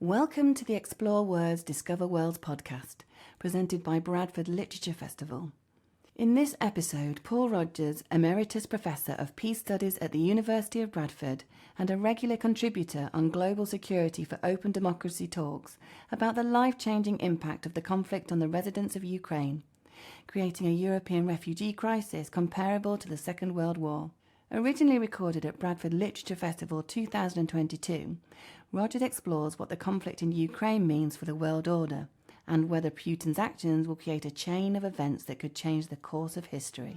Welcome to the Explore Words, Discover Worlds podcast, presented by Bradford Literature Festival. In this episode, Paul Rogers, Emeritus Professor of Peace Studies at the University of Bradford and a regular contributor on global security for Open Democracy, talks about the life-changing impact of the conflict on the residents of Ukraine, creating a European refugee crisis comparable to the Second World War. Originally recorded at Bradford Literature Festival 2022, Rogers explores what the conflict in Ukraine means for the world order and whether Putin's actions will create a chain of events that could change the course of history.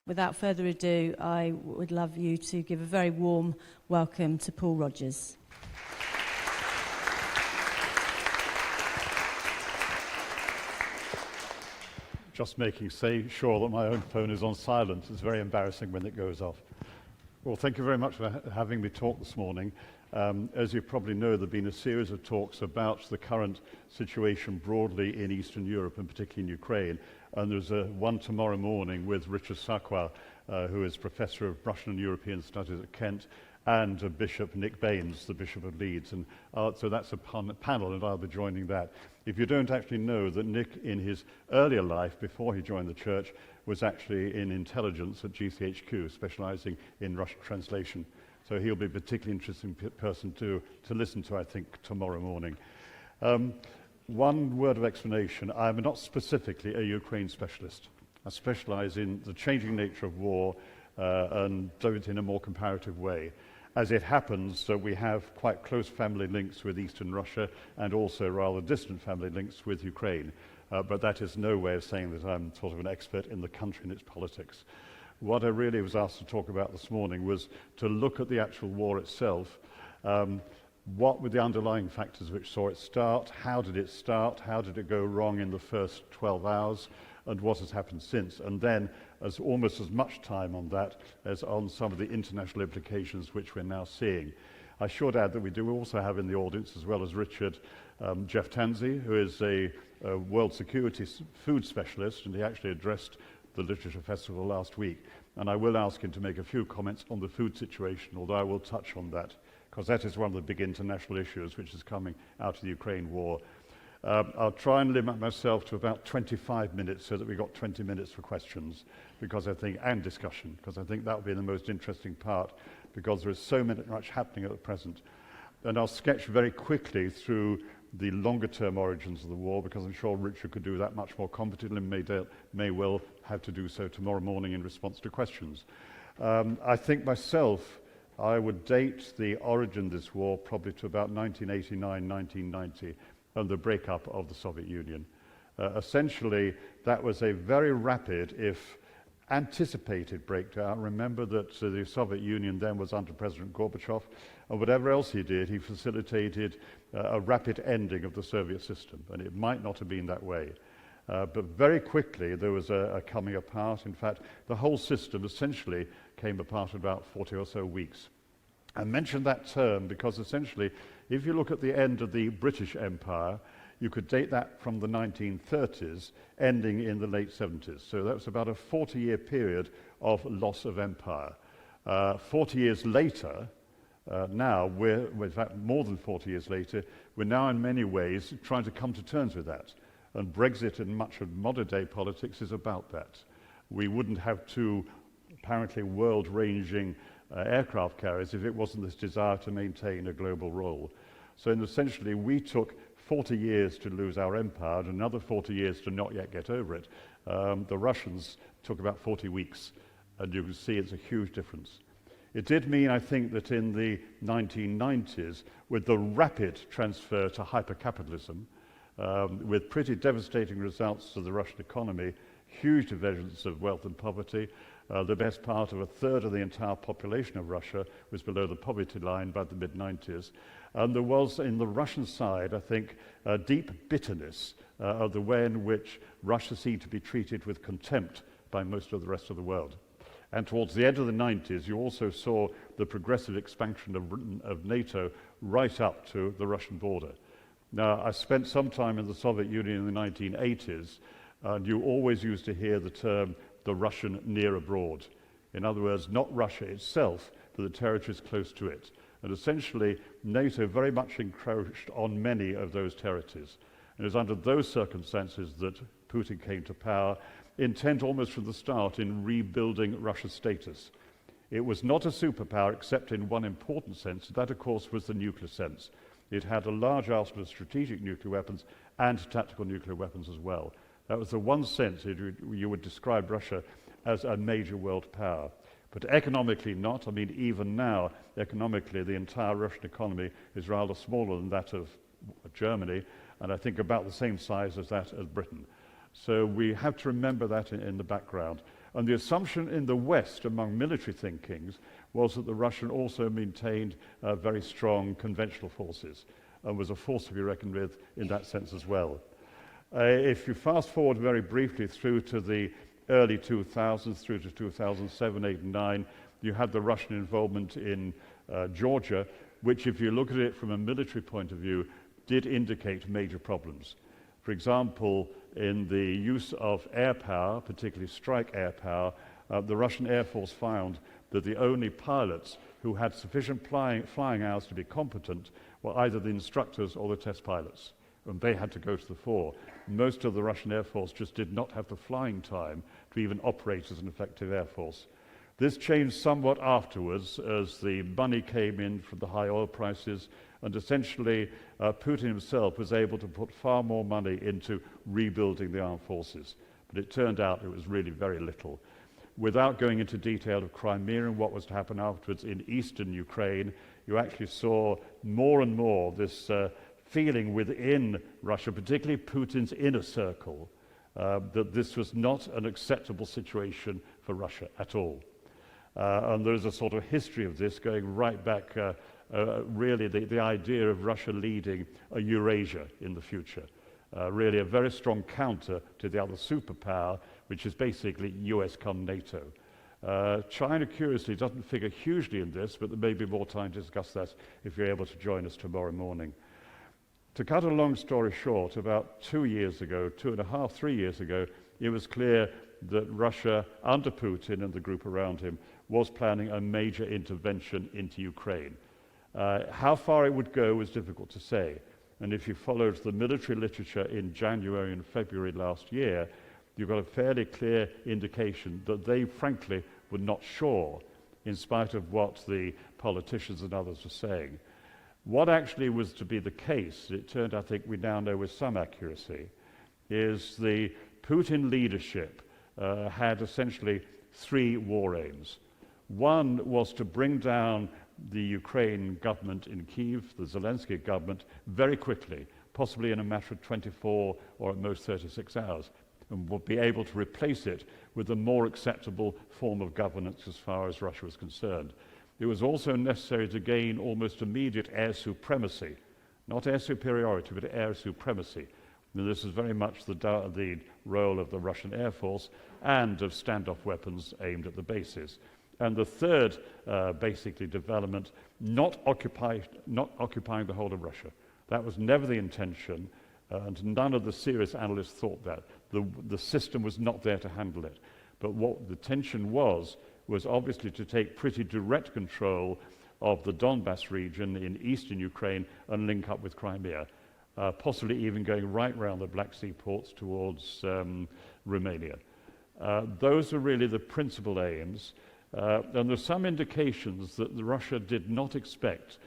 Without further ado, I would love you to give a very warm welcome to Paul Rogers. Just making sure that my own phone is on silent. It's very embarrassing when it goes off. Well, thank you very much for having me talk this morning. As you probably know, there have been a series of talks about the current situation broadly in Eastern Europe, and particularly in Ukraine. And there's one tomorrow morning with Richard Sakwa, who is Professor of Russian and European Studies at Kent, and Bishop Nick Baines, the Bishop of Leeds. And so that's a panel, and I'll be joining that. If you don't actually know that Nick, in his earlier life, before he joined the church, was actually in intelligence at GCHQ, specializing in Russian translation. So he'll be a particularly interesting person to listen to, I think, tomorrow morning. One word of explanation. I'm not specifically a Ukraine specialist. I specialize in the changing nature of war and do it in a more comparative way. As it happens, we have quite close family links with Eastern Russia and also rather distant family links with Ukraine. But that is no way of saying that I'm sort of an expert in the country and its politics. What I really was asked to talk about this morning was to look at the actual war itself. What were the underlying factors which saw it start? How did it start? How did it go wrong in the first 12 hours? And what has happened since? And then almost as much time on that as on some of the international implications which we're now seeing. I should add that we do also have in the audience, as well as Richard, Jeff Tanzi, who is a world security food specialist, and he actually addressed the Literature Festival last week. And I will ask him to make a few comments on the food situation, although I will touch on that, because that is one of the big international issues which is coming out of the Ukraine war. I'll try and limit myself to about 25 minutes so that we've got 20 minutes for questions, and discussion, because I think that will be the most interesting part, because there is so much happening at the present. And I'll sketch very quickly through the longer-term origins of the war, because I'm sure Richard could do that much more competently and may well have to do so tomorrow morning in response to questions. I think myself, I would date the origin of this war probably to about 1989, 1990, and the breakup of the Soviet Union. Essentially, that was a very rapid, if anticipated, breakdown. Remember that the Soviet Union then was under President Gorbachev, and whatever else he did, he facilitated a rapid ending of the Soviet system, and it might not have been that way. But very quickly, there was a coming apart. In fact, the whole system essentially came apart in about 40 or so weeks. I mention that term because essentially, if you look at the end of the British Empire, you could date that from the 1930s, ending in the late 70s. So that was about a 40-year period of loss of empire. 40 years later, now, in fact, more than 40 years later, we're now in many ways trying to come to terms with that. And Brexit and much of modern-day politics is about that. We wouldn't have two apparently world-ranging aircraft carriers if it wasn't this desire to maintain a global role. So essentially, we took 40 years to lose our empire and another 40 years to not yet get over it. The Russians took about 40 weeks, and you can see it's a huge difference. It did mean, I think, that in the 1990s, with the rapid transfer to hyper-capitalism, with pretty devastating results to the Russian economy, huge divergence of wealth and poverty. The best part of a third of the entire population of Russia was below the poverty line by the mid-90s. And there was, in the Russian side, I think, a deep bitterness of the way in which Russia seemed to be treated with contempt by most of the rest of the world. And towards the end of the 90s, you also saw the progressive expansion of NATO right up to the Russian border. Now, I spent some time in the Soviet Union in the 1980s, and you always used to hear the term the Russian near abroad. In other words, not Russia itself, but the territories close to it. And essentially, NATO very much encroached on many of those territories. And it was under those circumstances that Putin came to power, intent almost from the start in rebuilding Russia's status. It was not a superpower except in one important sense. That, of course, was the nuclear sense. It had a large arsenal of strategic nuclear weapons and tactical nuclear weapons as well. That was the one sense you would describe Russia as a major world power. But economically not. I mean, even now, economically, the entire Russian economy is rather smaller than that of Germany, and I think about the same size as that of Britain. So we have to remember that in the background. And the assumption in the West among military thinkings was that the Russian also maintained very strong conventional forces and was a force to be reckoned with in that sense as well. If you fast forward very briefly through to the early 2000s, through to 2007, 8, and 9, you had the Russian involvement in Georgia, which, if you look at it from a military point of view, did indicate major problems. For example, in the use of air power, particularly strike air power, the Russian Air Force found that the only pilots who had sufficient flying hours to be competent were either the instructors or the test pilots, and they had to go to the fore. Most of the Russian Air Force just did not have the flying time to even operate as an effective air force. This changed somewhat afterwards as the money came in from the high oil prices, and essentially Putin himself was able to put far more money into rebuilding the armed forces. But it turned out it was really very little. Without going into detail of Crimea and what was to happen afterwards in eastern Ukraine, you actually saw more and more this feeling within Russia, particularly Putin's inner circle, that this was not an acceptable situation for Russia at all. And there's a sort of history of this going right back, really the idea of Russia leading a Eurasia in the future. Really a very strong counter to the other superpower, which is basically US come NATO. China, curiously, doesn't figure hugely in this, but there may be more time to discuss that if you're able to join us tomorrow morning. To cut a long story short, about 2 years ago, 2.5, 3 years ago, it was clear that Russia, under Putin and the group around him, was planning a major intervention into Ukraine. How far it would go was difficult to say. And if you followed the military literature in January and February last year, you've got a fairly clear indication that they, frankly, were not sure, in spite of what the politicians and others were saying. What actually was to be the case, it turned, I think we now know with some accuracy, is the Putin leadership had essentially 3 war aims. One was to bring down the Ukraine government in Kyiv, the Zelensky government, very quickly, possibly in a matter of 24 or at most 36 hours, and would be able to replace it with a more acceptable form of governance as far as Russia was concerned. It was also necessary to gain almost immediate air supremacy, not air superiority, but air supremacy. And this is very much the role of the Russian Air Force and of standoff weapons aimed at the bases. And the third, basically, development, not occupying the whole of Russia. That was never the intention, and none of the serious analysts thought that. The system was not there to handle it. But what the tension was obviously to take pretty direct control of the Donbass region in eastern Ukraine and link up with Crimea, possibly even going right round the Black Sea ports towards Romania. Those are really the principal aims. And there's some indications that Russia did not expect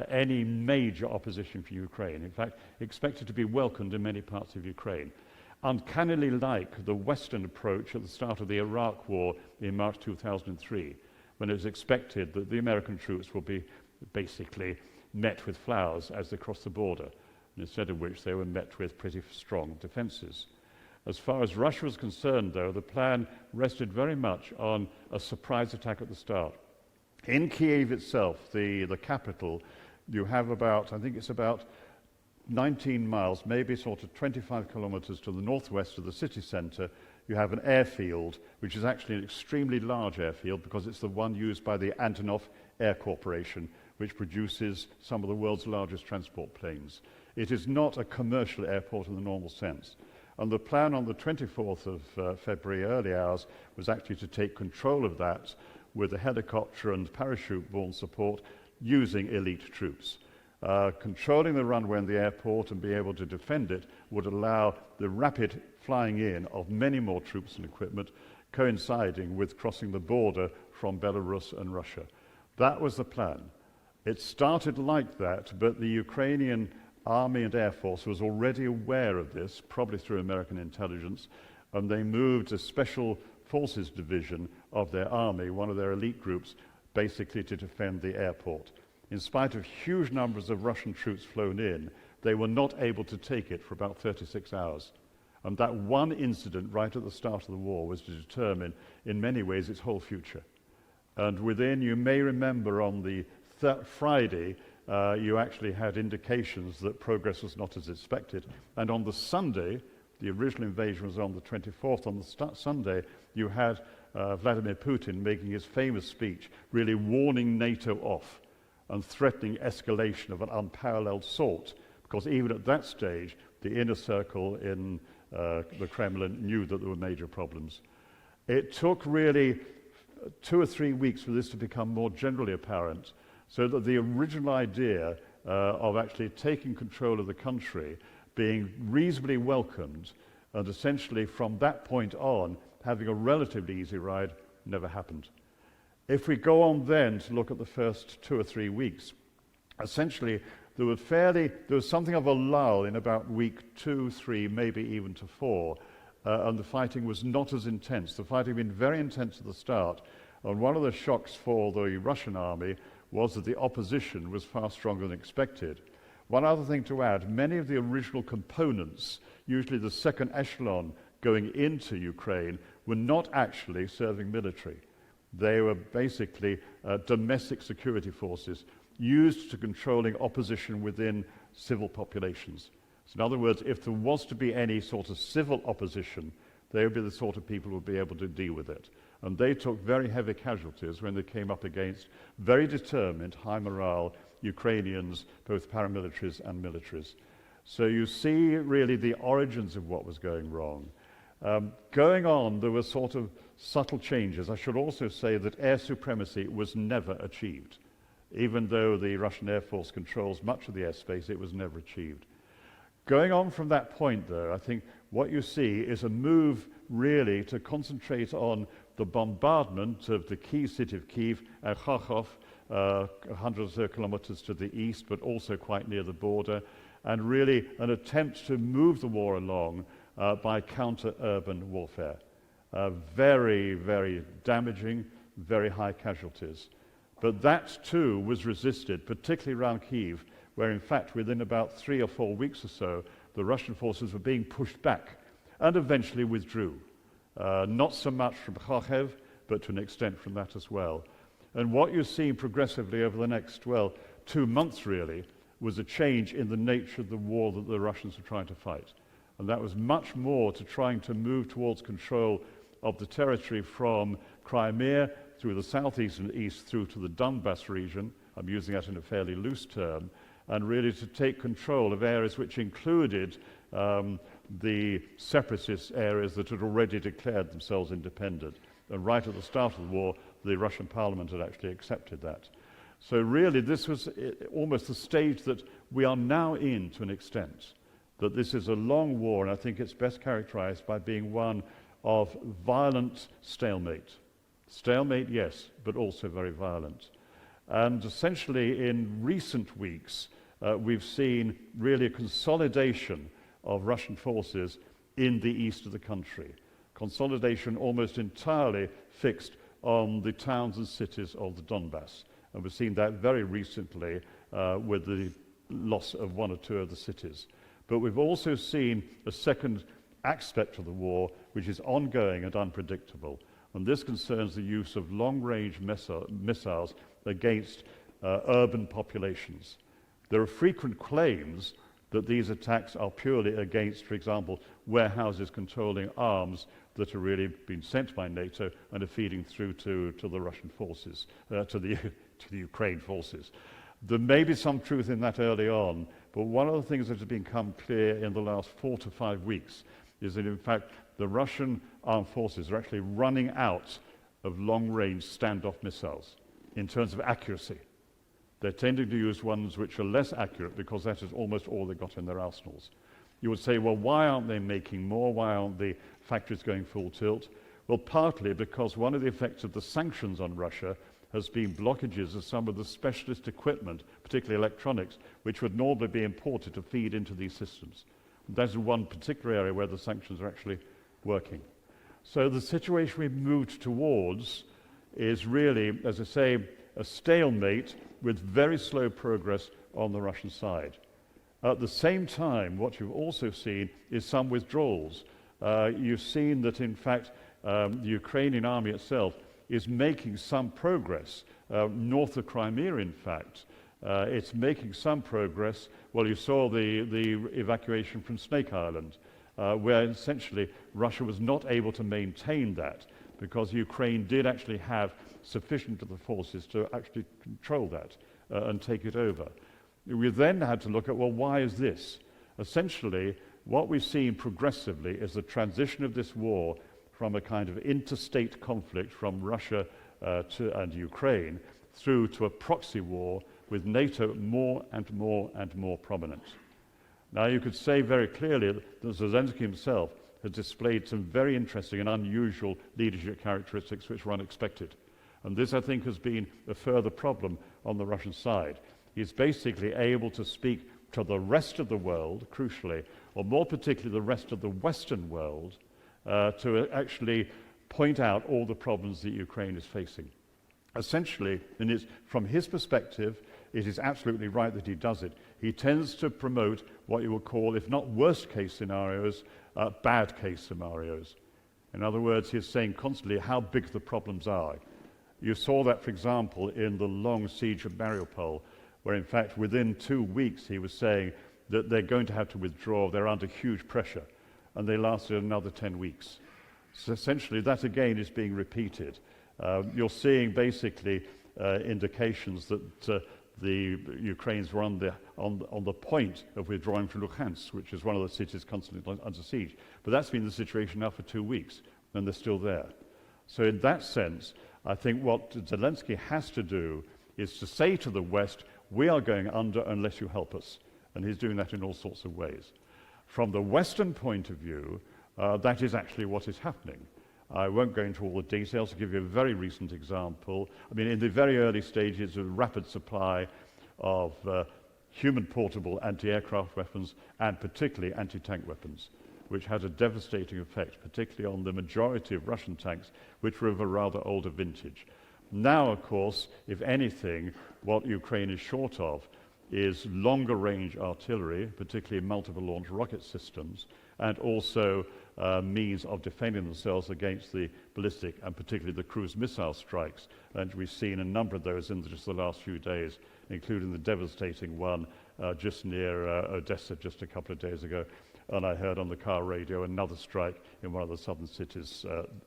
any major opposition from Ukraine. In fact, expected to be welcomed in many parts of Ukraine. Uncannily like the Western approach at the start of the Iraq War in March 2003, when it was expected that the American troops would be basically met with flowers as they crossed the border, instead of which they were met with pretty strong defenses. As far as Russia was concerned, though, the plan rested very much on a surprise attack at the start. In Kyiv itself, the capital, you have about, I think it's about 19 miles, maybe sort of 25 kilometers to the northwest of the city center, you have an airfield, which is actually an extremely large airfield because it's the one used by the Antonov Air Corporation, which produces some of the world's largest transport planes. It is not a commercial airport in the normal sense. And the plan on the 24th of February, early hours, was actually to take control of that with a helicopter and parachute-borne support using elite troops. Controlling the runway and the airport and being able to defend it would allow the rapid flying in of many more troops and equipment, coinciding with crossing the border from Belarus and Russia. That was the plan. It started like that, but the Ukrainian Army and Air Force was already aware of this, probably through American intelligence, and they moved a special forces division of their army, one of their elite groups, basically to defend the airport. In spite of huge numbers of Russian troops flown in, they were not able to take it for about 36 hours. And that one incident right at the start of the war was to determine, in many ways, its whole future. And within, you may remember on the Friday, you actually had indications that progress was not as expected. And on the Sunday, the original invasion was on the 24th, on the Sunday, you had Vladimir Putin making his famous speech, really warning NATO off and threatening escalation of an unparalleled sort, because even at that stage, the inner circle in the Kremlin knew that there were major problems. It took really 2 or 3 weeks for this to become more generally apparent, so that the original idea of actually taking control of the country being reasonably welcomed, and essentially from that point on having a relatively easy ride, never happened. If we go on then to look at the first 2 or 3 weeks, essentially there was something of a lull in about week 2, 3, maybe even to 4, and the fighting was not as intense. The fighting had been very intense at the start, and one of the shocks for the Russian army was that the opposition was far stronger than expected. One other thing to add, many of the original components, usually the second echelon going into Ukraine, were not actually serving military. They were basically domestic security forces used to controlling opposition within civil populations. So in other words, if there was to be any sort of civil opposition, they would be the sort of people who would be able to deal with it. And they took very heavy casualties when they came up against very determined, high morale Ukrainians, both paramilitaries and militaries. So you see really the origins of what was going wrong. Going on, there were sort of subtle changes. I should also say that air supremacy was never achieved. Even though the Russian Air Force controls much of the airspace, it was never achieved. Going on from that point, though, I think what you see is a move really to concentrate on the bombardment of the key city of Kyiv and Kharkov, 100 or so kilometers to the east, but also quite near the border, and really an attempt to move the war along by counter-urban warfare. Very, very damaging, very high casualties. But that too was resisted, particularly around Kyiv, where in fact within about 3 or 4 weeks or so, the Russian forces were being pushed back and eventually withdrew. Not so much from Kharkiv, but to an extent from that as well. And what you're seeing progressively over the next, 2 months really, was a change in the nature of the war that the Russians were trying to fight. And that was much more to trying to move towards control of the territory from Crimea through the southeast and east through to the Donbass region. I'm using that in a fairly loose term, and really to take control of areas which included the separatist areas that had already declared themselves independent. And right at the start of the war, the Russian parliament had actually accepted that. So really this was almost the stage that we are now in to an extent, that this is a long war, and I think it's best characterized by being one of violent stalemate. Stalemate, yes, but also very violent. And essentially in recent weeks, we've seen really a consolidation of Russian forces in the east of the country. Consolidation almost entirely fixed on the towns and cities of the Donbass. And we've seen that very recently with the loss of 1 or 2 of the cities. But we've also seen a second aspect of the war, which is ongoing and unpredictable. And this concerns the use of long-range missiles against urban populations. There are frequent claims that these attacks are purely against, for example, warehouses controlling arms that are really being sent by NATO and are feeding through to the Russian forces, to the Ukraine forces. There may be some truth in that early on, but one of the things that has become clear in the last 4 to 5 weeks is that, in fact, the Russian armed forces are actually running out of long-range standoff missiles in terms of accuracy. They're tending to use ones which are less accurate because that is almost all they've got in their arsenals. You would say, well, why aren't they making more? Why aren't the factories going full tilt? Well, partly because one of the effects of the sanctions on Russia has been blockages of some of the specialist equipment, particularly electronics, which would normally be imported to feed into these systems. That is one particular area where the sanctions are actually working. So the situation we've moved towards is really, as I say, a stalemate with very slow progress on the Russian side. At the same time, what you've also seen is some withdrawals. You've seen that, in fact, the Ukrainian army itself is making some progress. North of Crimea, in fact, it's making some progress. Well, you saw the evacuation from Snake Island, where essentially Russia was not able to maintain that because Ukraine did actually have sufficient of the forces to actually control that and take it over. We then had to look at, well, why is this? Essentially, what we've seen progressively is the transition of this war from a kind of interstate conflict from Russia and Ukraine through to a proxy war with NATO more and more and more prominent. Now, you could say very clearly that Zelensky himself has displayed some very interesting and unusual leadership characteristics which were unexpected. And this, I think, has been a further problem on the Russian side. He's basically able to speak to the rest of the world, crucially, or more particularly the rest of the Western world, to actually point out all the problems that Ukraine is facing. Essentially, and it's, from his perspective, it is absolutely right that he does it. He tends to promote what you would call, if not worst-case scenarios, bad-case scenarios. In other words, he's saying constantly how big the problems are. You saw that, for example, in the long siege of Mariupol, where, in fact, within 2 weeks he was saying that they're going to have to withdraw, they're under huge pressure, and they lasted another 10 weeks. So essentially, that again is being repeated. You're seeing basically indications that the Ukrainians were on the point of withdrawing from Luhansk, which is one of the cities constantly under siege. But that's been the situation now for 2 weeks, and they're still there. So in that sense, I think what Zelensky has to do is to say to the West, we are going under unless you help us. And he's doing that in all sorts of ways. From the Western point of view, that is actually what is happening. I won't go into all the details. To give you a very recent example, I mean, in the very early stages of rapid supply of human portable anti-aircraft weapons and particularly anti-tank weapons, which had a devastating effect, particularly on the majority of Russian tanks, which were of a rather older vintage. Now, of course, if anything, what Ukraine is short of is longer range artillery, particularly multiple launch rocket systems, and also means of defending themselves against the ballistic and particularly the cruise missile strikes. And we've seen a number of those in just the last few days, including the devastating one just near Odessa just a couple of days ago. And I heard on the car radio another strike in one of the southern cities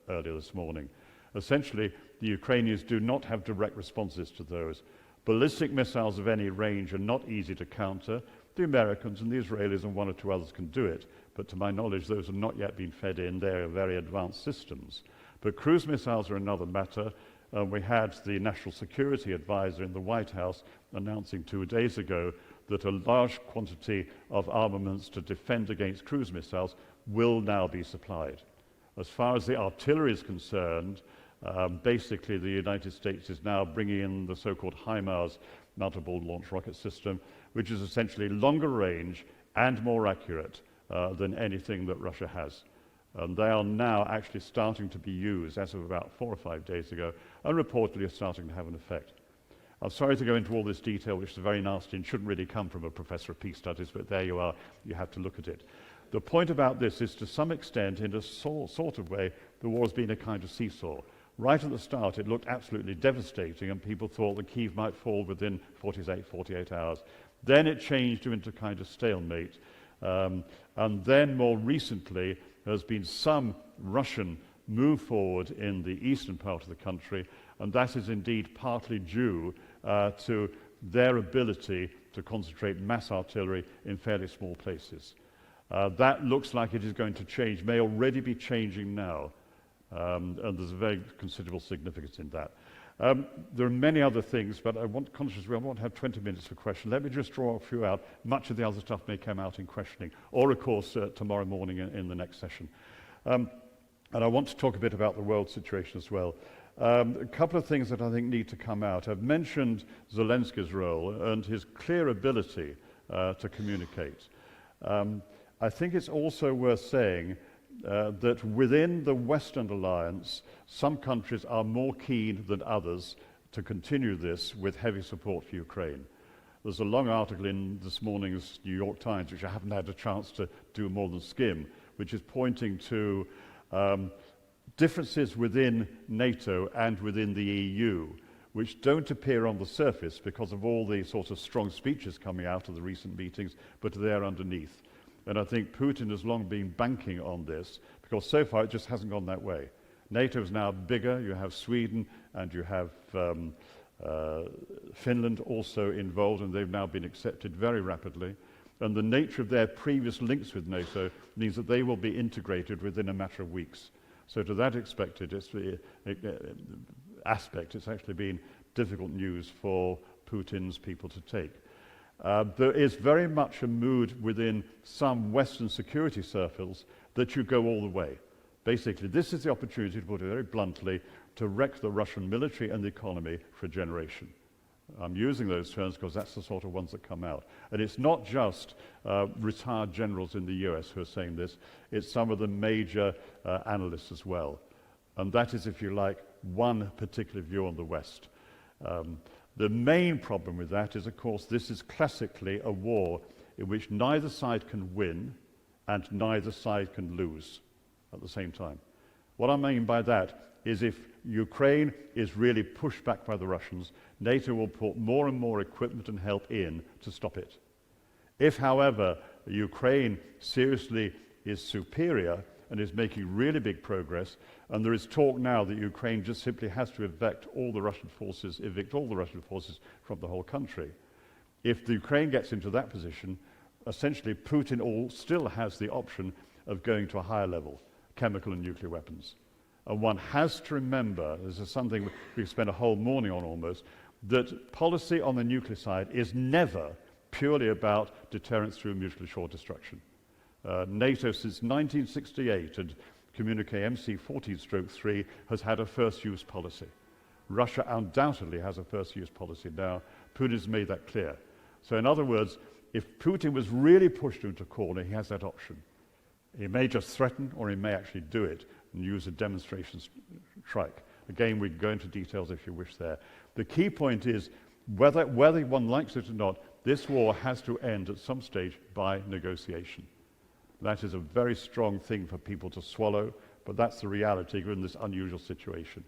earlier this morning. Essentially, the Ukrainians do not have direct responses to those. Ballistic missiles of any range are not easy to counter. The Americans and the Israelis and one or two others can do it, but to my knowledge, those have not yet been fed in. They're very advanced systems. But cruise missiles are another matter. We had the National Security Advisor in the White House announcing 2 days ago that a large quantity of armaments to defend against cruise missiles will now be supplied. As far as the artillery is concerned, basically the United States is now bringing in the so-called HIMARS multiple launch rocket system, which is essentially longer range and more accurate than anything that Russia has. They are now actually starting to be used as of about 4 or 5 days ago, and reportedly are starting to have an effect. I'm sorry to go into all this detail, which is very nasty and shouldn't really come from a professor of peace studies, but there you are, you have to look at it. The point about this is, to some extent, in a sort of way, the war has been a kind of seesaw. Right at the start, it looked absolutely devastating, and people thought that Kyiv might fall within 48 hours. Then it changed into kind of stalemate. And then more recently, there's been some Russian move forward in the eastern part of the country, and that is indeed partly due to their ability to concentrate mass artillery in fairly small places. That looks like it is going to change, may already be changing now, and there's a very considerable significance in that. There are many other things, but I want to have 20 minutes for questions. Let me just draw a few out. Much of the other stuff may come out in questioning, or of course tomorrow morning in the next session. And I want to talk a bit about the world situation as well. A couple of things that I think need to come out. I've mentioned Zelensky's role and his clear ability to communicate. I think it's also worth saying that within the Western alliance, some countries are more keen than others to continue this with heavy support for Ukraine. There's a long article in this morning's New York Times, which I haven't had a chance to do more than skim, which is pointing to differences within NATO and within the EU, which don't appear on the surface because of all the sort of strong speeches coming out of the recent meetings, but they're underneath. And I think Putin has long been banking on this, because so far it just hasn't gone that way. NATO is now bigger. You have Sweden and you have Finland also involved, and they've now been accepted very rapidly. And the nature of their previous links with NATO means that they will be integrated within a matter of weeks. So to that aspect, it's actually been difficult news for Putin's people to take. There is very much a mood within some Western security circles that you go all the way. Basically, this is the opportunity, to put it very bluntly, to wreck the Russian military and the economy for a generation. I'm using those terms because that's the sort of ones that come out. And it's not just retired generals in the US who are saying this, it's some of the major analysts as well. And that is, if you like, one particular view on the West. The main problem with that is, of course, this is classically a war in which neither side can win and neither side can lose at the same time. What I mean by that is, if Ukraine is really pushed back by the Russians, NATO will put more and more equipment and help in to stop it. If, however, Ukraine seriously is superior and is making really big progress, and there is talk now that Ukraine just simply has to evict all the Russian forces from the whole country. If the Ukraine gets into that position, essentially Putin still has the option of going to a higher level, chemical and nuclear weapons. And one has to remember, this is something we've spent a whole morning on almost, that policy on the nuclear side is never purely about deterrence through mutually assured destruction. NATO since 1968 and Communique MC14/3 has had a first use policy. Russia undoubtedly has a first use policy now. Putin has made that clear. So in other words, if Putin was really pushed into a corner, he has that option. He may just threaten, or he may actually do it and use a demonstration strike. Again, we can go into details if you wish there. The key point is, whether one likes it or not, this war has to end at some stage by negotiation. That is a very strong thing for people to swallow, but that's the reality given this unusual situation.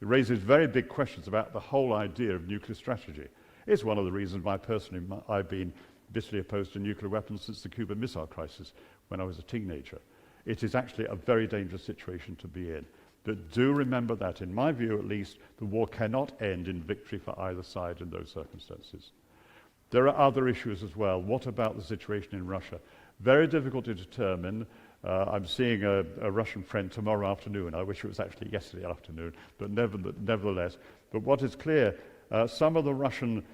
It raises very big questions about the whole idea of nuclear strategy. It's one of the reasons why personally I've been bitterly opposed to nuclear weapons since the Cuban Missile Crisis when I was a teenager. It is actually a very dangerous situation to be in. But do remember that, in my view at least, the war cannot end in victory for either side in those circumstances. There are other issues as well. What about the situation in Russia? Very difficult to determine. I'm seeing a Russian friend tomorrow afternoon. I wish it was actually yesterday afternoon, but nevertheless. But what is clear, some of the Russian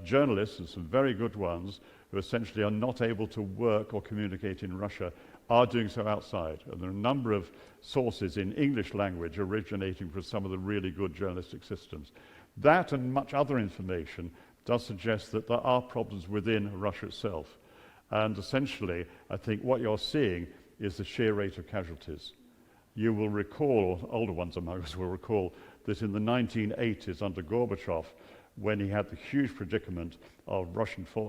journalists, and some very good ones, who essentially are not able to work or communicate in Russia, are doing so outside. And there are a number of sources in English language originating from some of the really good journalistic systems. That and much other information does suggest that there are problems within Russia itself. And essentially, I think what you're seeing is the sheer rate of casualties. You will recall, or older ones among us will recall, that in the 1980s under Gorbachev, when he had the huge predicament of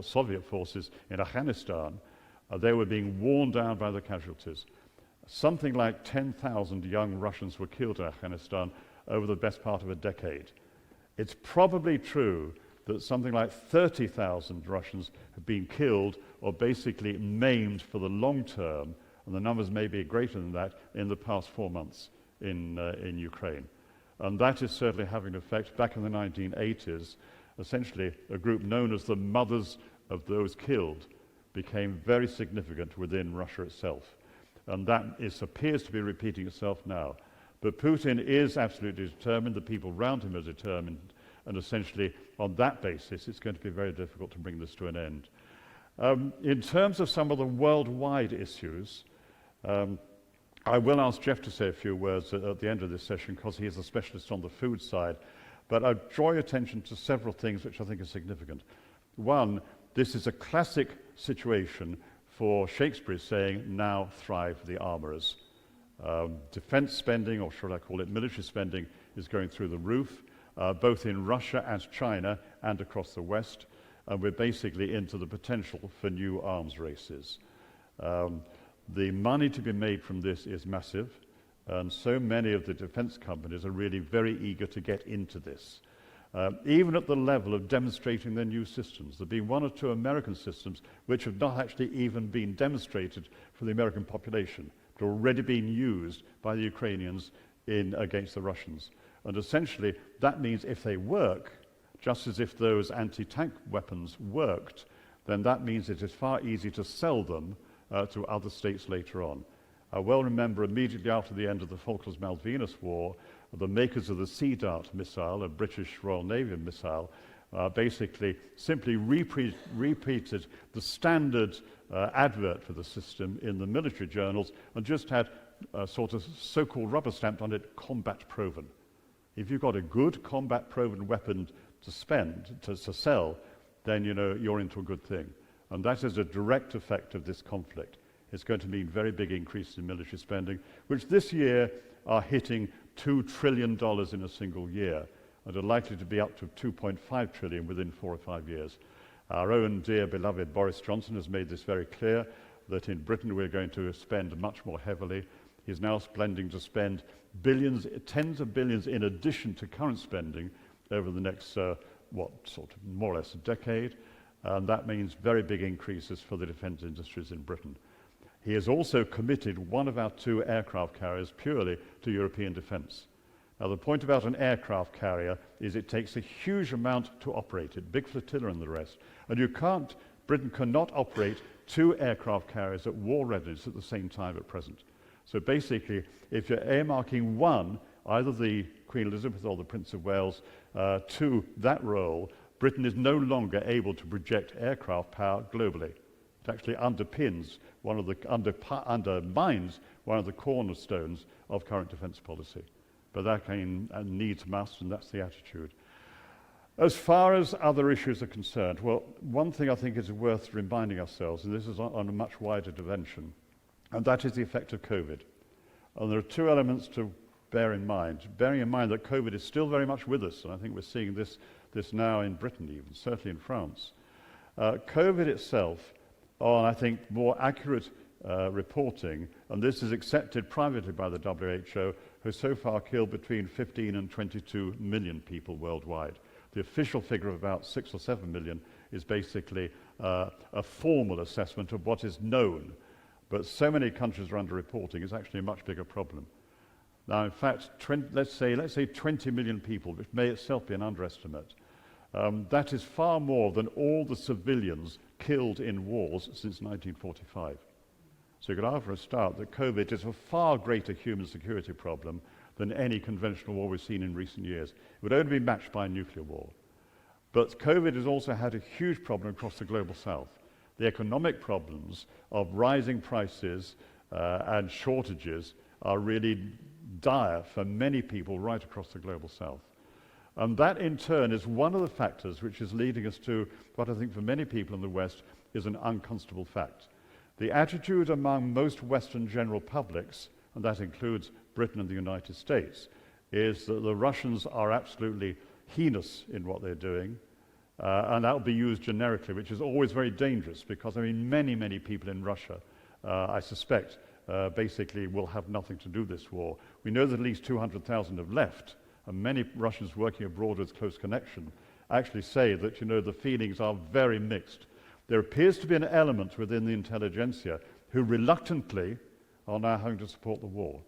Soviet forces in Afghanistan, they were being worn down by the casualties. Something like 10,000 young Russians were killed in Afghanistan over the best part of a decade. It's probably true that something like 30,000 Russians have been killed or basically maimed for the long term, and the numbers may be greater than that, in the past 4 months in Ukraine. And that is certainly having an effect. Back in the 1980s, essentially a group known as the Mothers of Those Killed became very significant within Russia itself. And that appears to be repeating itself now. But Putin is absolutely determined, the people around him are determined, and essentially on that basis it's going to be very difficult to bring this to an end. In terms of some of the worldwide issues, I will ask Jeff to say a few words at the end of this session because he is a specialist on the food side, but I'll draw your attention to several things which I think are significant. One, this is a classic situation for Shakespeare saying, now thrive the armourers. Defence spending, or should I call it military spending, is going through the roof, both in Russia and China and across the West, and we're basically into the potential for new arms races. The money to be made from this is massive, and so many of the defence companies are really very eager to get into this. Even at the level of demonstrating their new systems. There have been 1 or 2 American systems which have not actually even been demonstrated for the American population, but already been used by the Ukrainians against the Russians. And essentially, that means if they work, just as if those anti-tank weapons worked, then that means it is far easier to sell them to other states later on. I well remember immediately after the end of the Falklands-Malvinas War, the makers of the Sea Dart missile, a British Royal Navy missile, basically simply repeated the standard advert for the system in the military journals and just had a sort of so-called rubber stamped on it, combat proven. If you've got a good combat proven weapon to sell, then you know you're into a good thing. And that is a direct effect of this conflict. It's going to mean very big increases in military spending, which this year are hitting $2 trillion in a single year, and are likely to be up to $2.5 trillion within 4 or 5 years. Our own dear beloved Boris Johnson has made this very clear, that in Britain we're going to spend much more heavily. He's now planning to spend billions, tens of billions in addition to current spending over the next, sort of more or less a decade. And that means very big increases for the defence industries in Britain. He has also committed 1 of our 2 aircraft carriers purely to European defence. Now, the point about an aircraft carrier is it takes a huge amount to operate it, big flotilla and the rest. And Britain cannot operate 2 aircraft carriers at war readiness at the same time at present. So basically, if you're earmarking one, either the Queen Elizabeth or the Prince of Wales, to that role, Britain is no longer able to project aircraft power globally. It actually undermines one of the cornerstones of current defence policy. But that needs must, and that's the attitude. As far as other issues are concerned, well, one thing I think is worth reminding ourselves, and this is on a much wider dimension, and that is the effect of COVID. And there are 2 elements to bear in mind. Bearing in mind that COVID is still very much with us, and I think we're seeing this now in Britain even, certainly in France. COVID itself, on I think more accurate reporting, and this is accepted privately by the WHO, has so far killed between 15 and 22 million people worldwide. The official figure of about 6 or 7 million is basically a formal assessment of what is known. But so many countries are underreporting, it's actually a much bigger problem. Now, in fact, let's say 20 million people, which may itself be an underestimate, that is far more than all the civilians killed in wars since 1945. So you could argue for a start that COVID is a far greater human security problem than any conventional war we've seen in recent years. It would only be matched by a nuclear war. But COVID has also had a huge problem across the global south. The economic problems of rising prices and shortages are really dire for many people right across the global south. And that in turn is one of the factors which is leading us to what I think for many people in the West is an uncomfortable fact. The attitude among most Western general publics, and that includes Britain and the United States, is that the Russians are absolutely heinous in what they're doing, and that will be used generically, which is always very dangerous because, I mean, many people in Russia, I suspect, basically will have nothing to do with this war. We know that at least 200,000 have left, and many Russians working abroad with close connection actually say that, the feelings are very mixed. There appears to be an element within the intelligentsia who reluctantly are now having to support the war.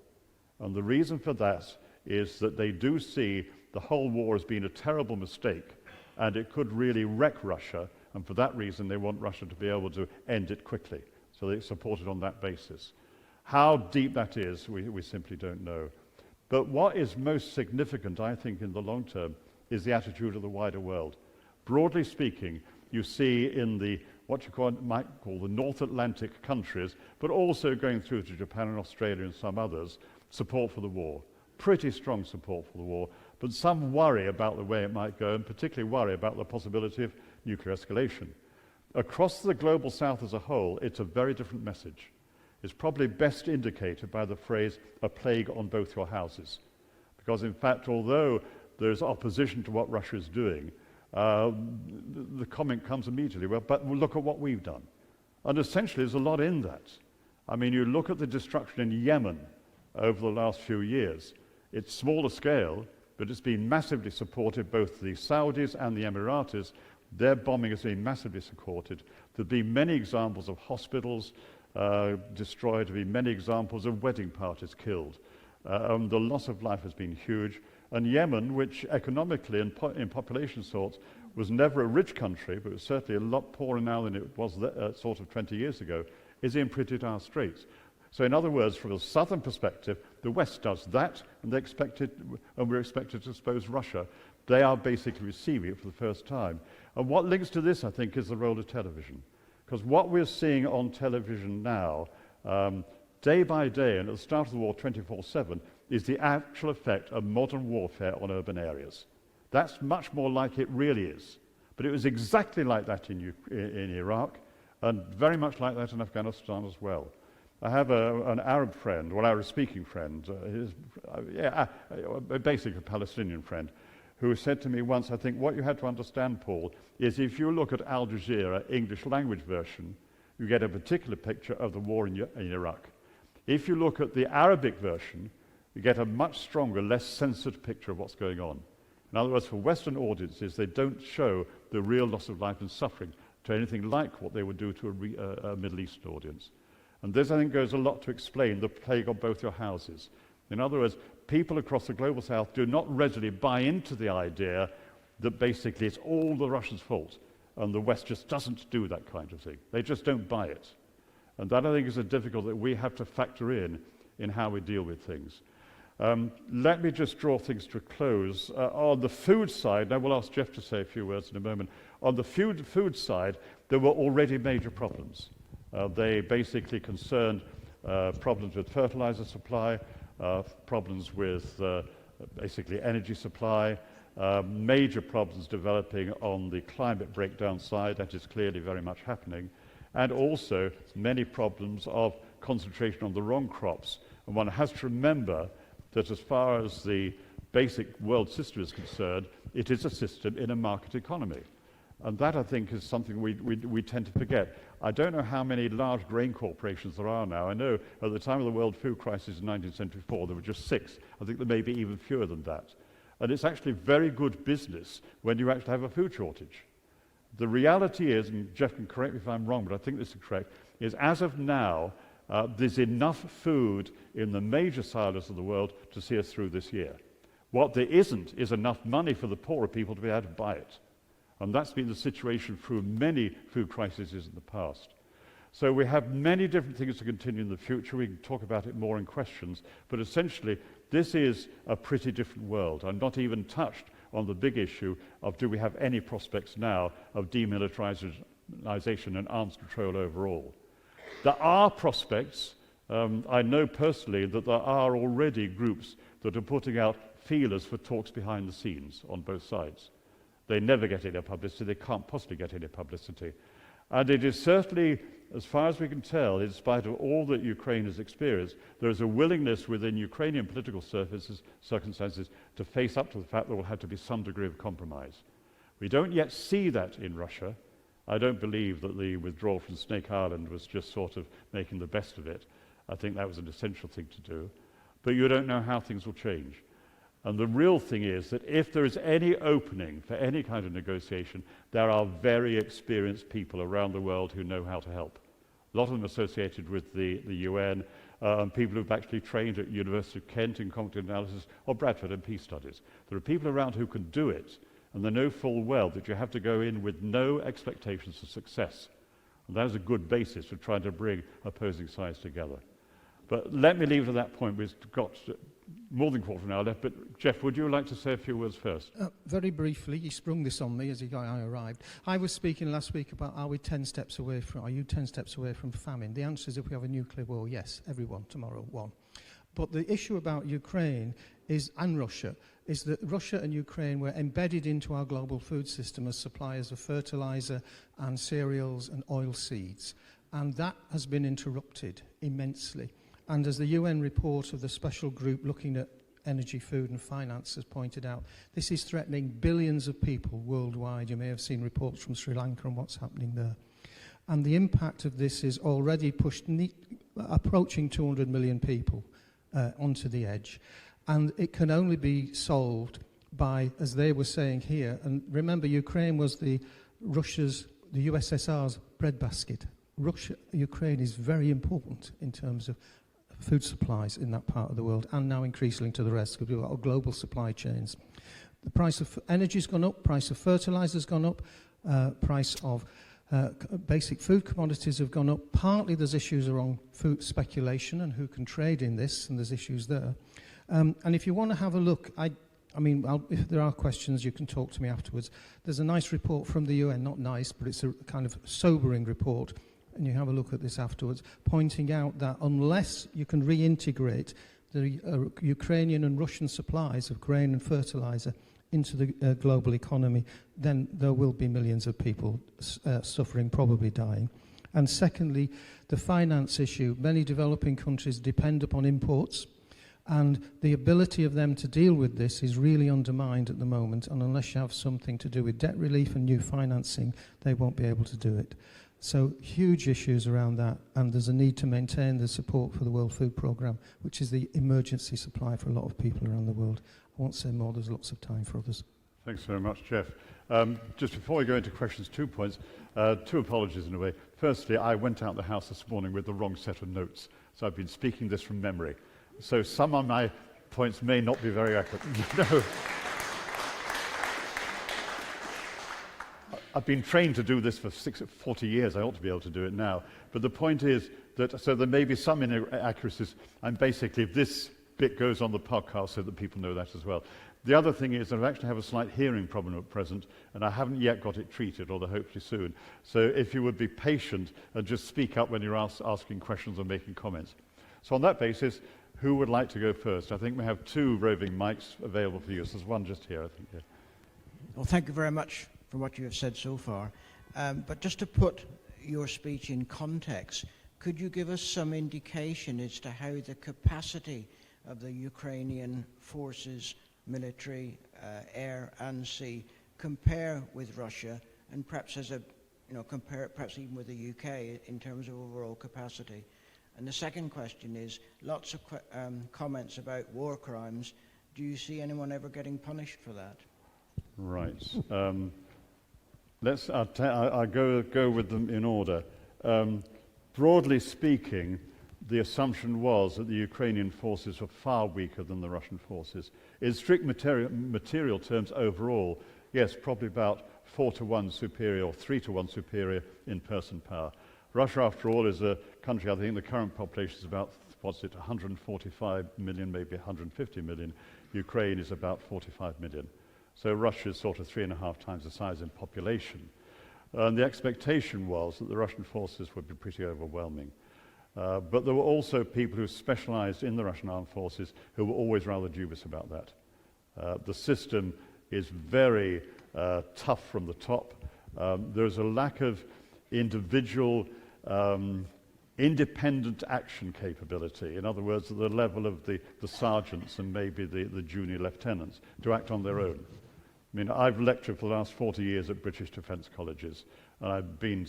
And the reason for that is that they do see the whole war as being a terrible mistake, and it could really wreck Russia, and for that reason they want Russia to be able to end it quickly. So they support it on that basis. How deep that is, we simply don't know. But what is most significant, I think, in the long term, is the attitude of the wider world. Broadly speaking, you see in the what you might call the North Atlantic countries, but also going through to Japan and Australia and some others, support for the war. Pretty strong support for the war, but some worry about the way it might go, and particularly worry about the possibility of nuclear escalation. Across the global south as a whole, it's a very different message. It's probably best indicated by the phrase, a plague on both your houses. Because in fact, although there's opposition to what Russia is doing, the comment comes immediately, well, but look at what we've done. And essentially, there's a lot in that. I mean, you look at the destruction in Yemen over the last few years. It's smaller scale, but it's been massively supported, both the Saudis and the Emeritus. Their bombing has been massively supported. There have been many examples of hospitals destroyed, there have been many examples of wedding parties killed. The loss of life has been huge. And Yemen, which economically and in population sorts was never a rich country, but was certainly a lot poorer now than it was sort of 20 years ago, is in pretty dire straits. So in other words, from a southern perspective, the West does that, and we're expected to expose Russia. They are basically receiving it for the first time. And what links to this, I think, is the role of television. Because what we're seeing on television now, day by day, and at the start of the war 24/7, is the actual effect of modern warfare on urban areas. That's much more like it really is. But it was exactly like that in Iraq, and very much like that in Afghanistan as well. I have an Arab friend, well, Arab-speaking friend, basically a Palestinian friend, who said to me once, I think what you have to understand, Paul, is if you look at Al Jazeera English language version, you get a particular picture of the war in Iraq. If you look at the Arabic version, you get a much stronger, less censored picture of what's going on. In other words, for Western audiences, they don't show the real loss of life and suffering to anything like what they would do to a Middle Eastern audience. And this, I think, goes a lot to explain the plague on both your houses. In other words, people across the global south do not readily buy into the idea that basically it's all the Russians' fault, and the West just doesn't do that kind of thing. They just don't buy it. And that, I think, is a difficulty that we have to factor in how we deal with things. Let me just draw things to a close. On the food side, I will ask Jeff to say a few words in a moment. On the food side, there were already major problems. They basically concerned problems with fertilizer supply, problems with basically energy supply, major problems developing on the climate breakdown side. That is clearly very much happening. And also many problems of concentration on the wrong crops. And one has to remember that as far as the basic world system is concerned, it is a system in a market economy. And that, I think, is something we tend to forget. I don't know how many large grain corporations there are now. I know at the time of the World Food Crisis in 1974, there were just 6. I think there may be even fewer than that. And it's actually very good business when you actually have a food shortage. The reality is, and Jeff can correct me if I'm wrong, but I think this is correct, is as of now, there's enough food in the major silos of the world to see us through this year. What there isn't is enough money for the poorer people to be able to buy it. And that's been the situation through many food crises in the past. So we have many different things to continue in the future. We can talk about it more in questions. But essentially, this is a pretty different world. I'm not even touched on the big issue of do we have any prospects now of demilitarization and arms control overall. There are prospects. I know personally that there are already groups that are putting out feelers for talks behind the scenes on both sides. They never get any publicity. They can't possibly get any publicity. And it is certainly, as far as we can tell, in spite of all that Ukraine has experienced, there is a willingness within Ukrainian political circumstances to face up to the fact there will have to be some degree of compromise. We don't yet see that in Russia. I don't believe that the withdrawal from Snake Island was just sort of making the best of it. I think that was an essential thing to do. But you don't know how things will change. And the real thing is that if there is any opening for any kind of negotiation, there are very experienced people around the world who know how to help. A lot of them associated with the UN, people who've actually trained at University of Kent in conflict analysis or Bradford in peace studies. There are people around who can do it, and they know full well that you have to go in with no expectations of success. And that is a good basis for trying to bring opposing sides together. But let me leave it at that point. We've got more than a quarter of an hour left, but Jeff, would you like to say a few words first? Very briefly, he sprung this on me as I arrived. I was speaking last week about are you 10 steps away from famine? The answer is if we have a nuclear war, yes, everyone, tomorrow, one. But the issue about Ukraine and Russia is that Russia and Ukraine were embedded into our global food system as suppliers of fertilizer and cereals and oil seeds. And that has been interrupted immensely. And as the UN report of the special group looking at energy, food and finance has pointed out, this is threatening billions of people worldwide. You may have seen reports from Sri Lanka and what's happening there. And the impact of this is already pushed approaching 200 million people onto the edge. And it can only be solved by, as they were saying here, and remember Ukraine was the USSR's breadbasket. Ukraine is very important in terms of food supplies in that part of the world, and now increasingly to the rest, because we've got global supply chains. The price of energy's gone up, price of fertilizer's gone up, price of basic food commodities have gone up. Partly there's issues around food speculation and who can trade in this, and there's issues there. And if you want to have a look, if there are questions, you can talk to me afterwards. There's a nice report from the UN, not nice, but it's a kind of sobering report, and you have a look at this afterwards, pointing out that unless you can reintegrate the Ukrainian and Russian supplies of grain and fertilizer into the global economy, then there will be millions of people suffering, probably dying. And secondly, the finance issue. Many developing countries depend upon imports, and the ability of them to deal with this is really undermined at the moment, and unless you have something to do with debt relief and new financing, they won't be able to do it. So huge issues around that, and there's a need to maintain the support for the World Food Programme, which is the emergency supply for a lot of people around the world. I won't say more, there's lots of time for others. Thanks very much, Jeff. Just before we go into questions, 2 points, 2 apologies in a way. Firstly, I went out the house this morning with the wrong set of notes, so I've been speaking this from memory. So some of my points may not be very accurate. No. I've been trained to do this for 40 years. I ought to be able to do it now. But the point is that, so there may be some inaccuracies, and basically this bit goes on the podcast so that people know that as well. The other thing is that I actually have a slight hearing problem at present, and I haven't yet got it treated, although hopefully soon. So if you would be patient and just speak up when you're asking questions or making comments. So on that basis, who would like to go first? I think we have 2 roving mics available for you. So there's one just here, I think. Yeah. Well, thank you very much for what you have said so far. But just to put your speech in context, could you give us some indication as to how the capacity of the Ukrainian forces, military, air and sea, compare with Russia, and perhaps compare it perhaps even with the UK in terms of overall capacity? And the second question is, lots of comments about war crimes. Do you see anyone ever getting punished for that? Right. I'll go with them in order. Broadly speaking, the assumption was that the Ukrainian forces were far weaker than the Russian forces. In strict material terms overall, yes, probably about 4-to-1 superior or 3-to-1 superior in person power. Russia, after all, is a country, I think the current population is about, 145 million, maybe 150 million. Ukraine is about 45 million. So Russia is sort of 3.5 times the size in population. And the expectation was that the Russian forces would be pretty overwhelming. But there were also people who specialized in the Russian armed forces who were always rather dubious about that. The system is very tough from the top. There's a lack of individual independent action capability. In other words, at the level of the sergeants and maybe the junior lieutenants to act on their own. I mean, I've lectured for the last 40 years at British defence colleges, and I've been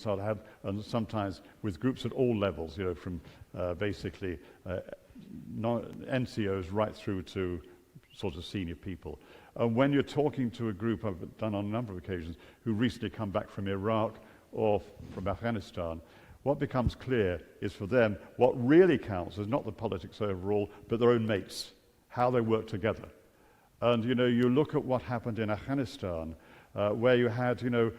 and sometimes with groups at all levels, from basically NCOs right through to sort of senior people. And when you're talking to a group, I've done on a number of occasions, who recently come back from Iraq or from Afghanistan, what becomes clear is for them what really counts is not the politics overall, but their own mates, how they work together. And, you know, you look at what happened in Afghanistan, where you had, you know,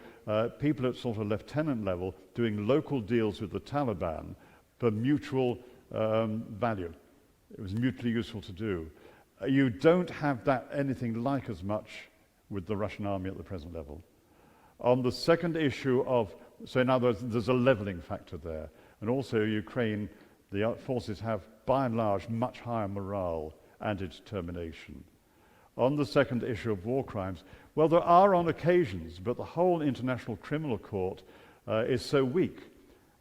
people at sort of lieutenant level doing local deals with the Taliban for mutual value. It was mutually useful to do. You don't have that anything like as much with the Russian army at the present level. On the second issue of, so in other words, there's a leveling factor there. And also Ukraine, the forces have, by and large, much higher morale and determination. On the second issue of war crimes, well, there are on occasions, but the whole International Criminal Court is so weak.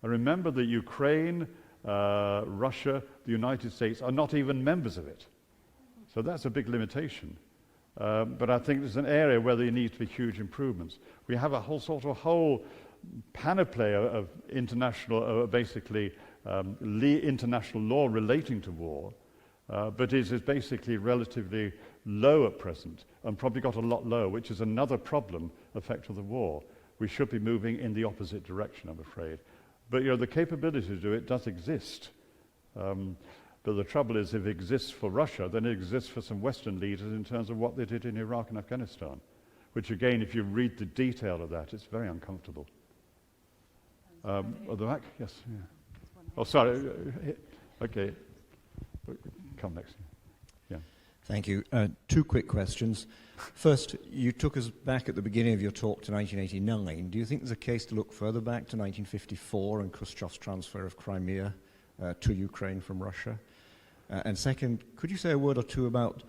And remember that Ukraine, Russia, the United States are not even members of it. So that's a big limitation. But I think there's an area where there needs to be huge improvements. We have a whole panoply of international, international law relating to war, but it is basically relatively low at present, and probably got a lot lower, which is another problem effect of the war. We should be moving in the opposite direction, I'm afraid. But, you know, the capability to do it does exist. But the trouble is, if it exists for Russia, then it exists for some Western leaders in terms of what they did in Iraq and Afghanistan, which, again, if you read the detail of that, it's very uncomfortable. At the back? Yes. Yeah. Oh, sorry. Okay. Come next. Yeah. Thank you. Two quick questions. First, you took us back at the beginning of your talk to 1989. Do you think there's a case to look further back to 1954 and Khrushchev's transfer of Crimea to Ukraine from Russia? And second, could you say a word or two about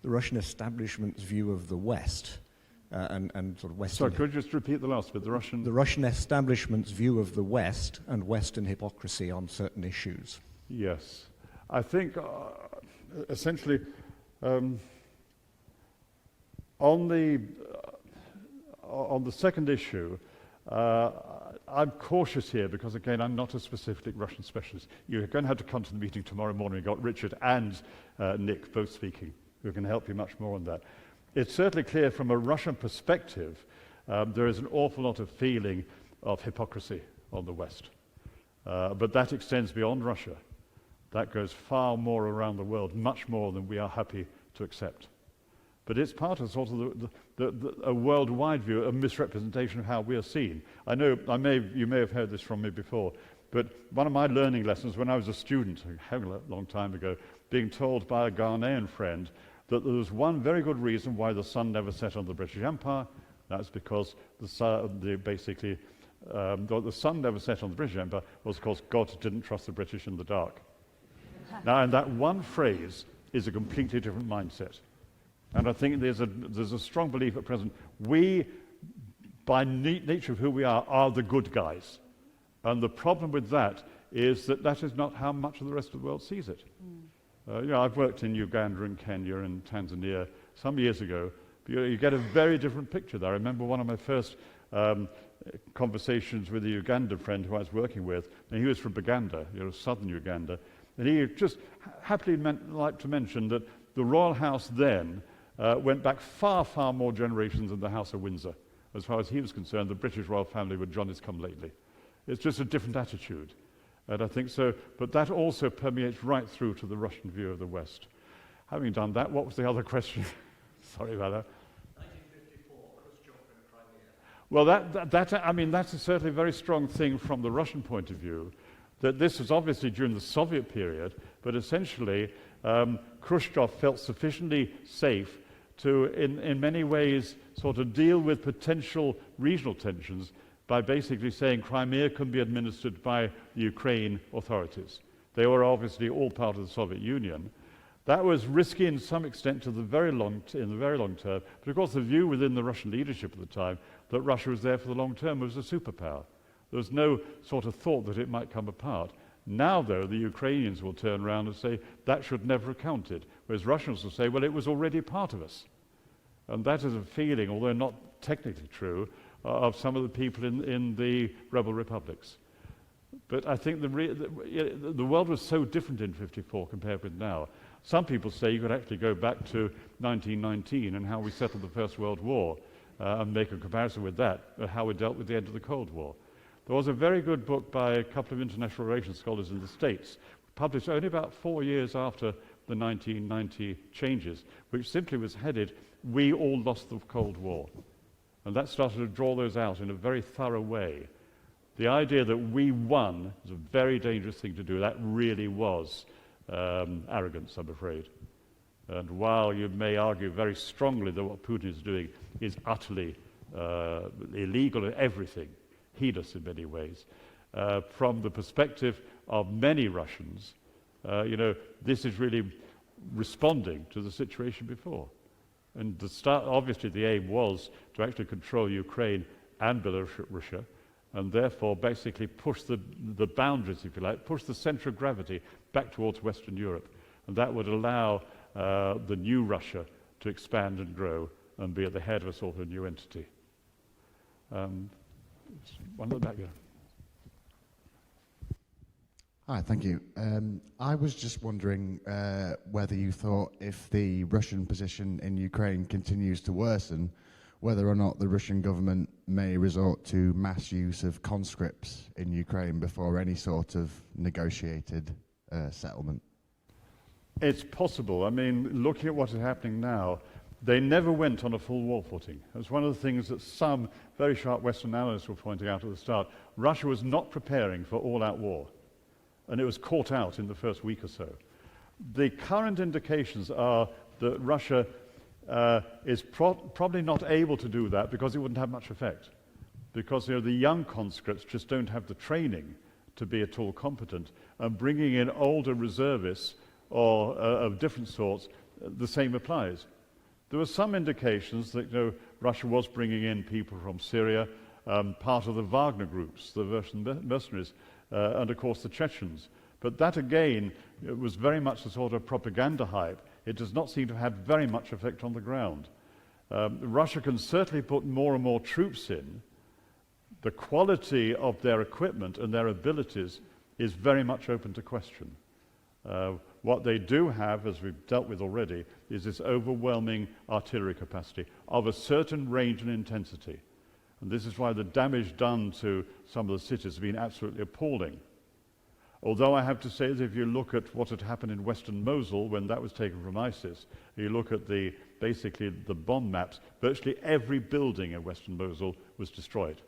the Russian establishment's view of the West and sort of Western... Sorry, could you just repeat the last bit? The Russian establishment's view of the West and Western hypocrisy on certain issues. Yes. I think, essentially, on the second issue, I'm cautious here because, again, I'm not a specific Russian specialist. You're going to have to come to the meeting tomorrow morning. We've got Richard and Nick both speaking, who can help you much more on that. It's certainly clear from a Russian perspective, there is an awful lot of feeling of hypocrisy on the West. But that extends beyond Russia. That goes far more around the world, much more than we are happy to accept. But it's part of sort of a worldwide view, a misrepresentation of how we are seen. I know you may have heard this from me before, but one of my learning lessons when I was a student, a long time ago, being told by a Ghanaian friend that there was one very good reason why the sun never set on the British Empire. That's because the sun never set on the British Empire was because God didn't trust the British in the dark. Now, and that one phrase is a completely different mindset. And I think there's a strong belief at present, we, by nature of who we are the good guys. And the problem with that is that is not how much of the rest of the world sees it. You know, I've worked in Uganda and Kenya and Tanzania some years ago. But you get a very different picture there. I remember one of my first conversations with a Ugandan friend who I was working with, and he was from Buganda, you know, southern Uganda. And he just happily liked to mention that the royal house then went back far, far more generations than the House of Windsor. As far as he was concerned, the British royal family were Johnny's come lately. It's just a different attitude. And I think so, but that also permeates right through to the Russian view of the West. Having done that, what was the other question? Sorry about that. 1954, Khrushchev and Crimea. Well, that's certainly a very strong thing from the Russian point of view, that this was obviously during the Soviet period, but essentially Khrushchev felt sufficiently safe to, in many ways, sort of deal with potential regional tensions by basically saying Crimea can be administered by the Ukraine authorities. They were obviously all part of the Soviet Union. That was risky in some extent in the very long term, but of course the view within the Russian leadership at the time that Russia was there for the long term was a superpower. There was no sort of thought that it might come apart. Now, though, the Ukrainians will turn around and say that should never have counted, whereas Russians will say, well, it was already part of us. And that is a feeling, although not technically true, of some of the people in the rebel republics. But I think the world was so different in 54 compared with now. Some people say you could actually go back to 1919 and how we settled the First World War and make a comparison with that, how we dealt with the end of the Cold War. There was a very good book by a couple of international relations scholars in the States, published only about 4 years after the 1990 changes, which simply was headed, "We All Lost the Cold War." And that started to draw those out in a very thorough way. The idea that we won is a very dangerous thing to do. That really was arrogance, I'm afraid. And while you may argue very strongly that what Putin is doing is utterly illegal and everything, heinous in many ways, from the perspective of many Russians, this is really responding to the situation before. And obviously the aim was to actually control Ukraine and Belarus, and therefore basically push the boundaries, if you like, push the centre of gravity back towards Western Europe. And that would allow the new Russia to expand and grow and be at the head of a sort of new entity. One at the back there. Hi, thank you. I was just wondering whether you thought if the Russian position in Ukraine continues to worsen, whether or not the Russian government may resort to mass use of conscripts in Ukraine before any sort of negotiated settlement. It's possible. I mean, looking at what is happening now, they never went on a full war footing. It's one of the things that some very sharp Western analysts were pointing out at the start. Russia was not preparing for all-out war, and it was caught out in the first week or so. The current indications are that Russia is probably not able to do that because it wouldn't have much effect. Because the young conscripts just don't have the training to be at all competent, and bringing in older reservists or of different sorts, the same applies. There were some indications that Russia was bringing in people from Syria, part of the Wagner groups, the Russian mercenaries, and of course the Chechens. But that again, it was very much a sort of propaganda hype. It does not seem to have had very much effect on the ground. Russia can certainly put more and more troops in. The quality of their equipment and their abilities is very much open to question. What they do have, as we've dealt with already, is this overwhelming artillery capacity of a certain range and intensity. And this is why the damage done to some of the cities has been absolutely appalling. Although I have to say that if you look at what had happened in Western Mosul when that was taken from ISIS, you look at basically the bomb maps, virtually every building in Western Mosul was destroyed.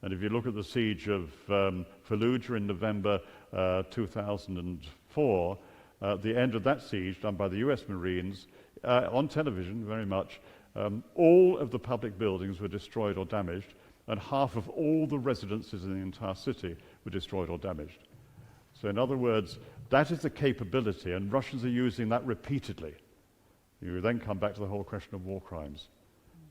And if you look at the siege of Fallujah in November 2004, the end of that siege done by the US Marines, on television very much, all of the public buildings were destroyed or damaged, and half of all the residences in the entire city were destroyed or damaged. So in other words, that is the capability, and Russians are using that repeatedly. You then come back to the whole question of war crimes.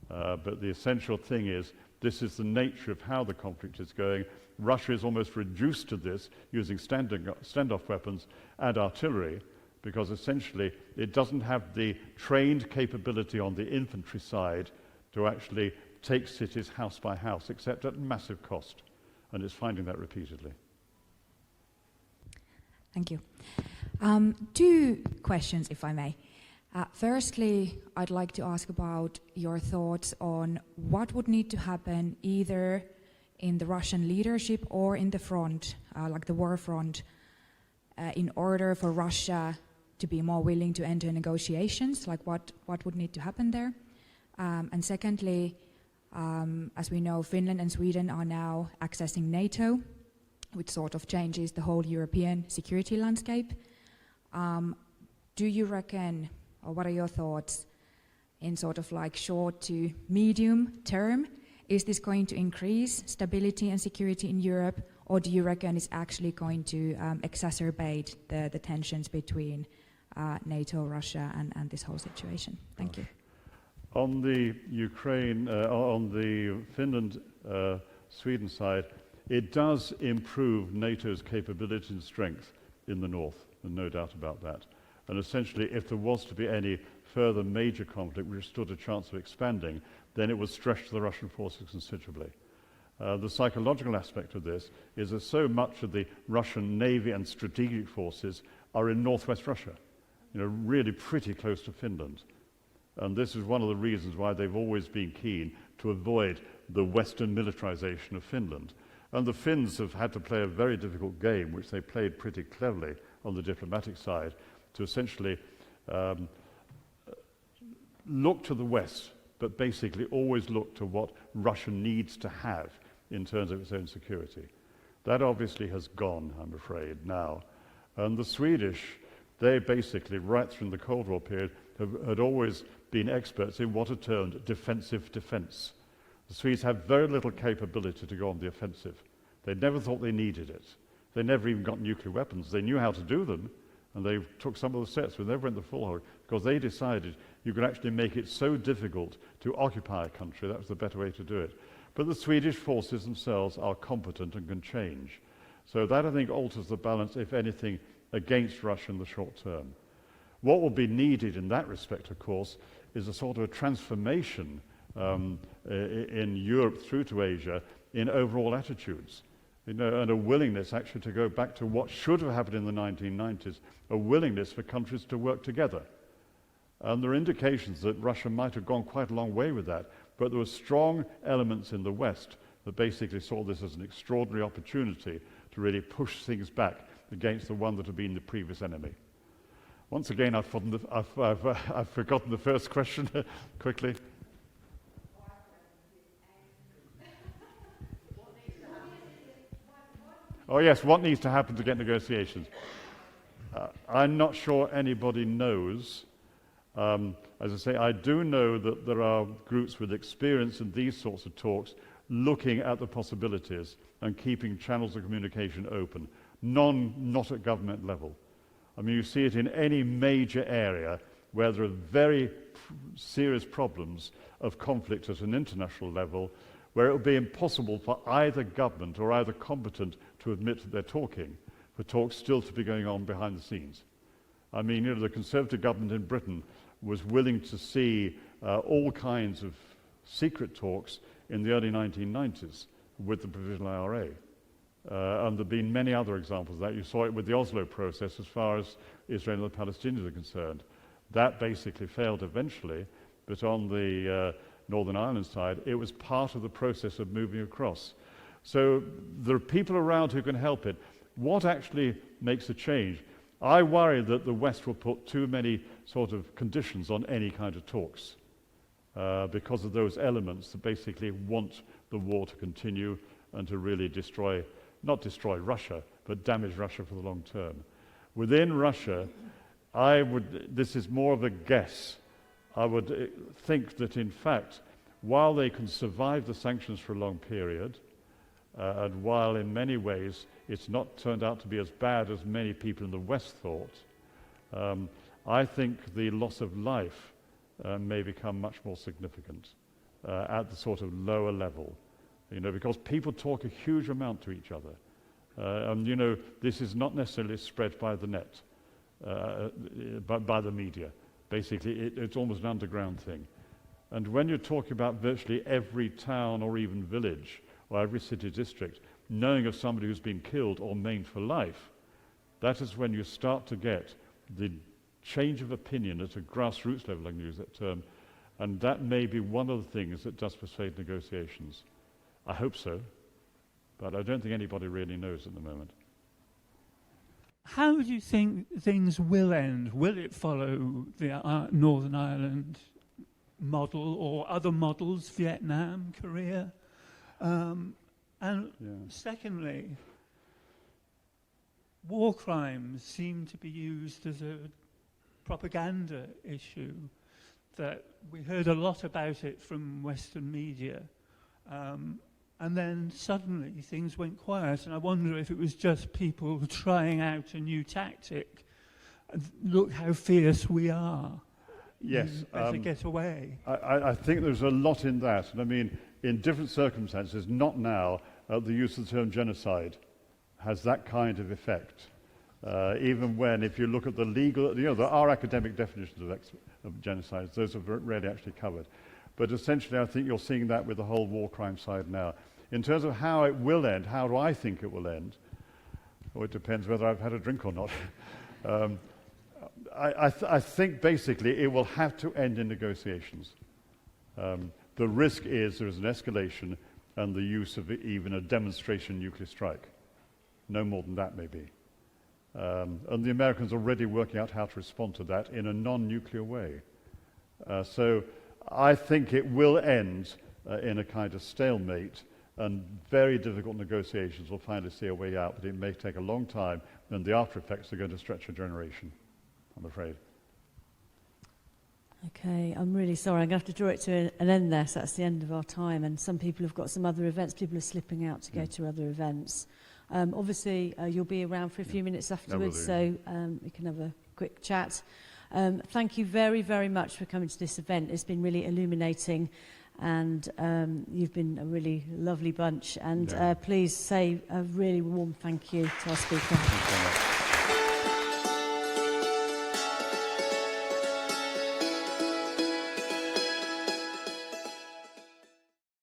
But the essential thing is, this is the nature of how the conflict is going. Russia is almost reduced to this, using standoff weapons and artillery, because essentially it doesn't have the trained capability on the infantry side to actually take cities house by house, except at massive cost. And it's finding that repeatedly. Thank you. 2 questions, if I may. Firstly, I'd like to ask about your thoughts on what would need to happen either in the Russian leadership or in the front, like the war front, in order for Russia to be more willing to enter negotiations, like what would need to happen there? And secondly, as we know, Finland and Sweden are now accessing NATO, which sort of changes the whole European security landscape. Do you reckon, or what are your thoughts in sort of like short to medium term? Is this going to increase stability and security in Europe, or do you reckon it's actually going to exacerbate the tensions between NATO, Russia, and this whole situation? Thank you. On the Ukraine, on the Finland, Sweden side, it does improve NATO's capability and strength in the north, and no doubt about that. And essentially, if there was to be any further major conflict which stood a chance of expanding, then it would stretch the Russian forces considerably. The psychological aspect of this is that so much of the Russian Navy and strategic forces are in northwest Russia, really pretty close to Finland. And this is one of the reasons why they've always been keen to avoid the Western militarization of Finland. And the Finns have had to play a very difficult game, which they played pretty cleverly on the diplomatic side, to essentially look to the West, but basically always look to what Russia needs to have in terms of its own security. That obviously has gone, I'm afraid, now. And the Swedish, they basically, right through the Cold War period, had always been experts in what are termed defensive defense. The Swedes have very little capability to go on the offensive. They never thought they needed it. They never even got nuclear weapons. They knew how to do them, and they took some of the steps, but they never went the full hog, because they decided you could actually make it so difficult to occupy a country. That was the better way to do it. But the Swedish forces themselves are competent and can change. So that, I think, alters the balance, if anything, against Russia in the short term. What will be needed in that respect, of course, is a sort of a transformation in Europe through to Asia in overall attitudes. And a willingness actually to go back to what should have happened in the 1990s, a willingness for countries to work together. And there are indications that Russia might have gone quite a long way with that, but there were strong elements in the West that basically saw this as an extraordinary opportunity to really push things back against the one that had been the previous enemy. Once again, I've forgotten the first question quickly. Oh yes, what needs to happen to get negotiations? I'm not sure anybody knows. As I say, I do know that there are groups with experience in these sorts of talks looking at the possibilities and keeping channels of communication open, not at government level. I mean, you see it in any major area where there are very serious problems of conflict at an international level, where it will be impossible for either government or either competent to admit that they're talking, for talks still to be going on behind the scenes. I mean, the Conservative government in Britain was willing to see all kinds of secret talks in the early 1990s with the Provisional IRA. And there have been many other examples of that. You saw it with the Oslo process as far as Israel and the Palestinians are concerned. That basically failed eventually, but on the Northern Ireland side, it was part of the process of moving across. So there are people around who can help it. What actually makes a change? I worry that the West will put too many sort of conditions on any kind of talks because of those elements that basically want the war to continue and to really not destroy Russia, but damage Russia for the long term. Within Russia, this is more of a guess, I would think that in fact, while they can survive the sanctions for a long period, and while in many ways it's not turned out to be as bad as many people in the West thought, I think the loss of life may become much more significant at the sort of lower level, because people talk a huge amount to each other. And this is not necessarily spread by the net, but by the media. Basically, it's almost an underground thing. And when you're talking about virtually every town or even village or every city district knowing of somebody who's been killed or maimed for life, that is when you start to get the change of opinion at a grassroots level, I can use that term, and that may be one of the things that does persuade negotiations. I hope so, but I don't think anybody really knows at the moment. How do you think things will end? Will it follow the Northern Ireland model or other models, Vietnam, Korea? Secondly, war crimes seem to be used as a propaganda issue, that we heard a lot about it from Western media. And then suddenly things went quiet, and I wonder if it was just people trying out a new tactic. Look how fierce we are. Yes. Better get away. I think there's a lot in that. And I mean, in different circumstances, not now, the use of the term genocide has that kind of effect. Even when, if you look at the legal, there are academic definitions of genocide. Those are rarely actually covered. But essentially, I think you're seeing that with the whole war crime side now. In terms of how it will end, how do I think it will end? Well, it depends whether I've had a drink or not. I think basically it will have to end in negotiations. The risk is there is an escalation and the use of even a demonstration nuclear strike. No more than that, maybe. And the Americans are already working out how to respond to that in a non-nuclear way. So I think it will end in a kind of stalemate, and very difficult negotiations will finally see a way out, but it may take a long time, and the after effects are going to stretch a generation, I'm afraid. Okay, I'm really sorry. I'm going to have to draw it to an end there, so that's the end of our time. And some people have got some other events. People are slipping out to go to other events. Obviously, you'll be around for a few minutes afterwards, so we can have a quick chat. Thank you very, very much for coming to this event. It's been really illuminating, and you've been a really lovely bunch. And please say a really warm thank you to our speaker. Thank you very much.